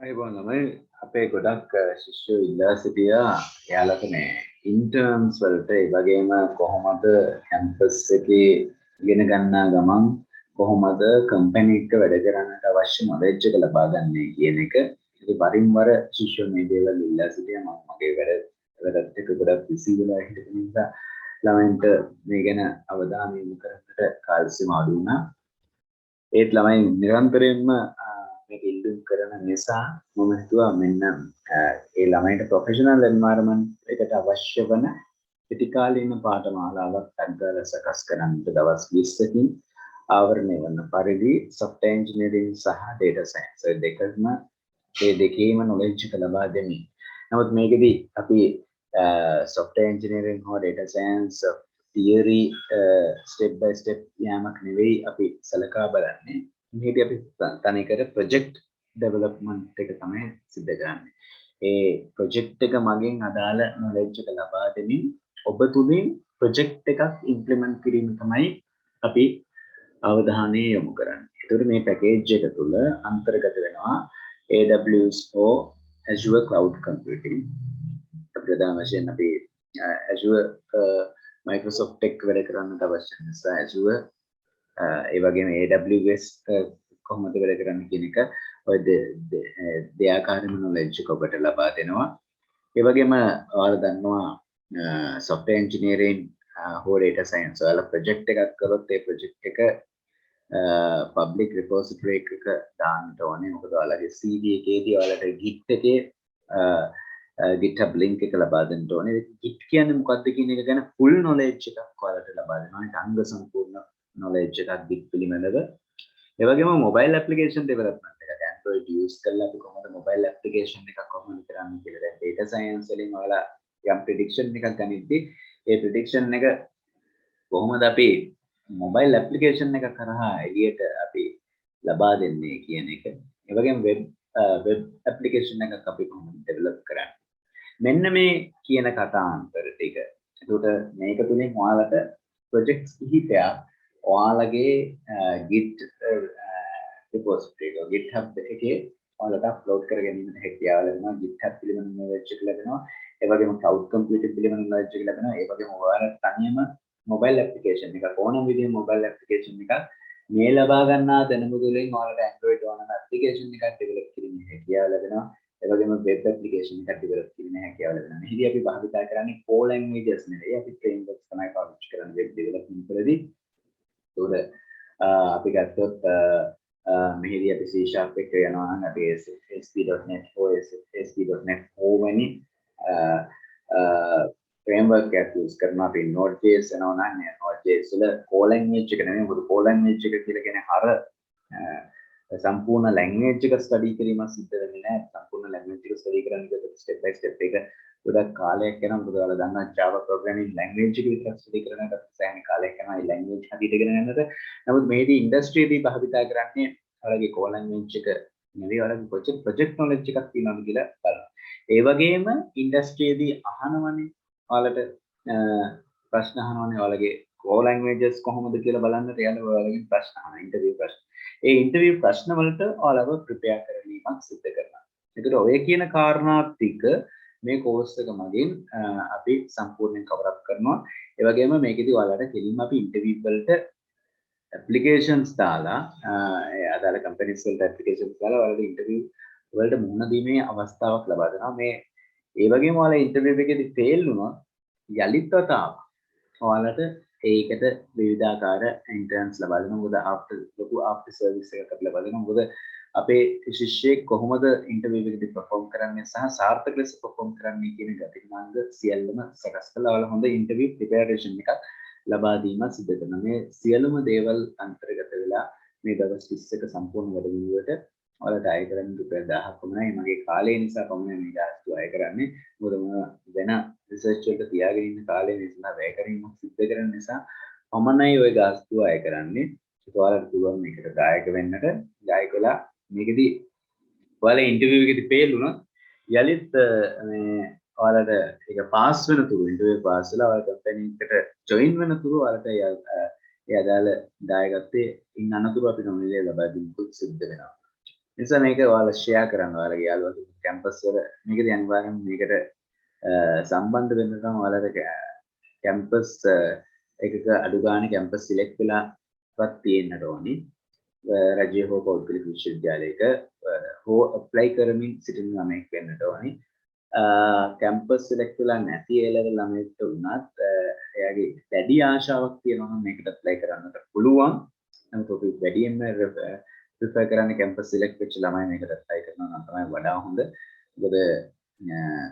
අයිබෝන් ළමයි අපේ ගොඩක් ශිෂ්‍යයෝ ඉල්ලා සිටියා එයාලට මේ ඉන්ටර්න්ස් වලට ඒ වගේම කොහොමද කැම්පස් එකේ ඉගෙන ගන්නා ගමන් කොහොමද කම්පැනි එක වැඩ කරන්නට අවශ්‍ය නොලෙජ් එක ලබා ගන්නේ කියන එක. ඉතින් වරින් වර ශිෂ්‍යයෝ මේ දේවල් ඉල්ලා සිටියා. මම මගේ වැඩත් එක්ක ගොඩක් බිසි වෙලා හිටපු නිසා ළමයින්ට මේ ගැන අවධානය යොමු කරන්නට කාල සීමා අඩු වුණා. ඒත් ළමයි නිරන්තරයෙන්ම මේක ඉල්ලුම් කරන නිසා මම හිතුවා මෙන්න ඒ ළමයින්ට ප්‍රොෆෙෂනල් එන්වයරන්මන්ට් එකට අවශ්‍ය වන ප්‍රතිකාලීන පාඨමාලාවක් අත්දැක සකස් කරන්න දවස් 20කින් ආවරණය වන පරිදි software engineering සහ data science දෙකම මේ දෙකේම knowledge එක ලබා දෙමින්. නමුත් මේකෙදි අපි software engineering හෝ data science theory step by step යෑමක් නෙවෙයි අපි සලකා බලන්නේ. මේකදී අපි තනිකර project development එක තමයි සිද්ධ කරන්නේ. ඒ project එක මගෙන් අදාළ knowledge එක ලබා දෙමින් ඔබ තුලින් project එකක් implement කිරීම තමයි අපි අවධානය යොමු කරන්නේ. ඒතකොට මේ package එක තුල අන්තර්ගත වෙනවා AWS හෝ Azure cloud computing. ප්‍රධාන වශයෙන් අපි Azure Microsoft එක්ක වැඩ කරන්නට අවශ්‍ය නිසා Azure ඒ වගේම AWS කොහොමද වැඩ කරන්නේ කියන එක ඔය දෙආකාරම knowledge එක ඔබට ලබා දෙනවා. ඒ වගේම ඔයාලා දන්නවා software engineering හෝ data science ඔයාලා project එකක් කරොත් ඒ project එක public repository එකක දාන්න ඕනේ. මොකද ඔයාලගේ CV එකේදී ඔයාලට Git එකේ GitHub link එක ලබා දෙන්න ඕනේ. Git කියන්නේ මොකක්ද කියන එක ගැන full knowledge එකක් ඔයාලට ලබා දෙනවා. ඒක අංග සම්පූර්ණ knowledge එකක් Git පිළිබඳව. ඒ වගේම mobile application development එක Android use කරලා අපි කොහොමද mobile application එකක් කොහොමද කරන්නේ කියලා. දැන් data science වලින් ඔයාලා යම් prediction එකක් ගනිද්දී ඒ prediction එක කොහොමද අපි mobile application එක කරහා එළියට අපි ලබා දෙන්නේ කියන එක. ඒ වගේම web application එකක් අපි කොහොමද develop කරන්නේ. මෙන්න මේ කියන කතාන්තර ටික. ඒකට මේක තුලින් ඔයාලට projects කිහිපයක් ඔයාලගේ Git repository එක GitHub එකේ ඔයාලට upload කර ගැනීමට හැකියාව ලැබෙනවා. GitHub පිළිබඳ knowledge එක ලැබෙනවා. ඒ වගේම cloud computing පිළිබඳ knowledge එක ලැබෙනවා. ඒ වගේම ඔයාලට තනියම mobile application එක ඕනම විදිහේ mobile application එකක් මේ ලබා ගන්නා දැනුම තුළින් ඔයාලට Android ඕනම application එකක් develop කිරීමේ හැකියාව ලැබෙනවා. ඒ වගේම web application එකක් develop කිරීමේ හැකියාව ලැබෙනවා. මෙහිදී අපි භාවිතා කරන්නේ core languages නෙවෙයි. අපි frameworks තමයි පාවිච්චි කරන්නේ web development වලදී. ඒකට අපි ගත්තොත් මෙහිදී අපි C# එක යනවා නම් අපි ASP.NET හෝ ASP.NET 4 වැනි framework එකක් use කරනවා. අපි Node.js යනවා නම් Node.js වල core language එක නෙමෙයි. මොකද core language එක කියලා කියන්නේ අර සම්පූර්ණ language එක study කිරීමක් සිද්ධ වෙන්නේ නැහැ. සම්පූර්ණ language එක study කරන්න ගියොත් step by step එක ගොඩක් කාලයක් යනවා. මොකද ඔයාලා දන්නා Java programming language එක විතර study කරනකොට සෑහෙන කාලයක් යනවා මේ language හදිට ඉගෙන ගන්නට. නමුත් මේදී industry දී භාවිතා කරන්නේ ඔයාලගේ core language එක නෙවෙයි. ඔයාලගේ project knowledge එකක් තියෙනවද කියලා බලන්න. ඒ වගේම industry දී අහනවනේ ඔයාලට ප්‍රශ්න අහනවනේ ඔයාලගේ core languages කොහොමද කියලා බලන්න ඔයාලගේ ප්‍රශ්න අහන interview ප්‍රශ්න. ඒ interview ප්‍රශ්න වලට ඔයාලව prepare කරලීමක් සිදු කරනවා. ඒකට ඔය කියන කාරණා ටික මේ course එක මගින් අපි සම්පූර්ණයෙන් cover up කරනවා. ඒ වගේම මේකෙදි ඔයාලට කෙලින්ම අපි interview වලට applications දාලා අදාළ companies වලට applications දාලා ඔයාලට interview වලට මුහුණ දීමේ අවස්ථාවක් ලබා දෙනවා. මේ ඒ වගේම ඔයාලා interview එකේදී fail වුණොත් යලිත් වතාවක් ඔයාලට ඒකට විවිධාකාර interns ලබා දෙනවා. මොකද after service එකක් අපි ලබා දෙනවා. මොකද අපේ ශිෂ්‍යයෙක් කොහොමද interview එකේදී perform කරන්නේ සහ සාර්ථක ලෙස perform කරන්නේ කියන ගතිමාංග සියල්ලම සකස් කරලා ඔයාලා හොඳ interview preparation එකක් ලබා දීමක් සිදු කරනවා. මේ සියලුම දේවල් අන්තර්ගත වෙලා මේ දවස් 20ක සම්පූර්ණ වැඩමුළුවට ඔයාලට අය කරන්නේ රුපියල් 1000ක් පමණයි. මගේ කාලය නිසා පමණයි මේ ගාස්තු අය කරන්නේ. මොකද මම වෙන රිසර්ච් වලට තියාගෙන ඉන්න කාලය නිසා වැය කිරීමක් සිදු කරන නිසා පමණයි ওই ගාස්තු අය කරන්නේ. ඒක ඔයාලට පුළුවන් මේකට දායක වෙන්නට. දායක වෙලා මේකෙදි ඔයාලා ඉන්ටර්විව් එකේදී fail වුණොත් යලිත් මේ ඔයාලට ඒක පාස් වෙන තුරු ඉන්ටර්විව් පාස් වෙලා ඔයාලා කම්පැනි එකට ජොයින් වෙන තුරු ඔයාලට ඒ අදාළ දායකත්වයේ ඉන්න අනතුරු අපි නොමිලේ ලබා දීමක් සිද්ධ වෙනවා. නිසා මේක ඔයාලා ෂෙයා කරන්න ඔයාලගේ යාළුවෝ කැම්පස් වල මේකද අනිවාර්යෙන් මේකට සම්බන්ධ වෙන්න නම් ඔයාලට කැම්පස් එකක අඩු ගානේ කැම්පස් සිලෙක්ට් වෙලාවත් තියෙන්නට ඕනි. රජයේ හෝ පෞද්ගලික විශ්වවිද්‍යාලයක හෝ ඇප්ලයි කරමින් සිටින ළමයෙක් වෙන්නට ඕනි. කැම්පස් සිලෙක්ට් වෙලා නැති ඒ ලෙවල් ළමයෙක්ට වුණත් එයාගේ වැඩි ආශාවක් තියෙනවා නම් මේකට ඇප්ලයි කරන්නට පුළුවන්. නමුත් ඔබ වැඩියෙන්ම ප්‍රිෆර් කරන්නේ කැම්පස් සිලෙක්ට් වෙච්ච ළමයි මේකට ඇප්ලයි කරනවා නම් තමයි වඩා හොඳ. මොකද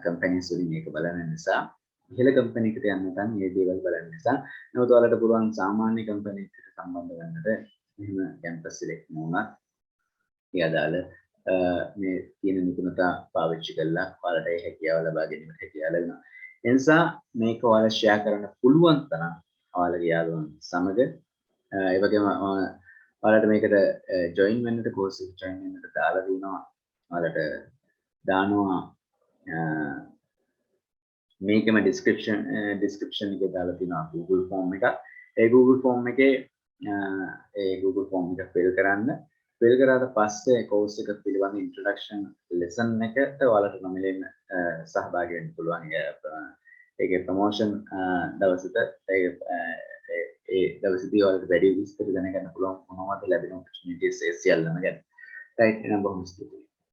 කම්පැනිස් වලින් මේක බලන නිසා ඉහළ කම්පැනි එකට යන්න නැත්නම් මේ දේවල් බලන නිසා නමුත් ඔයාලට පුළුවන් සාමාන්‍ය කම්පැනි එකට සම්බන්ධ වෙන්නට එහෙම කැම්පස් සිලෙක්ට් වුණා ඒ අදාළ මේ තියෙන නිපුණතා පාවිච්චි කරලා ඔයාලට ඒ හැකියාව ලබා ගැනීමට හැකියාව ලැබෙනවා. ඒ නිසා මේක ඔයාලා ෂෙයා කරන්න පුළුවන් තරම් ඔයාලගේ යාළුවන් සමග ඒ වගේම ඔයාලට මේකට ජොයින් වෙන්නට කෝස් එක ජොයින් වෙන්නට දාලා දිනවා. ඔයාලට දානවා මේකම ඩිස්ක්‍රිප්ෂන් එකේ දාලා තියෙනවා Google form එකක්. ඒ Google form එකේ Google form එක fill කරන්න. fill කරාට පස්සේ course එක පිළිබඳ introduction lesson එකට ඔයාලට නොමිලෙන්න සහභාගී වෙන්න පුළුවන්. ඒකේ promotion දවසට ඒ දවසේදී ඔයාලට වැඩි විස්තර දැනගන්න පුළුවන් මොනවද ලැබෙන opportunities ඒ සියල්ලම ගැන. right එහෙනම් බොහොම ස්තුතියි.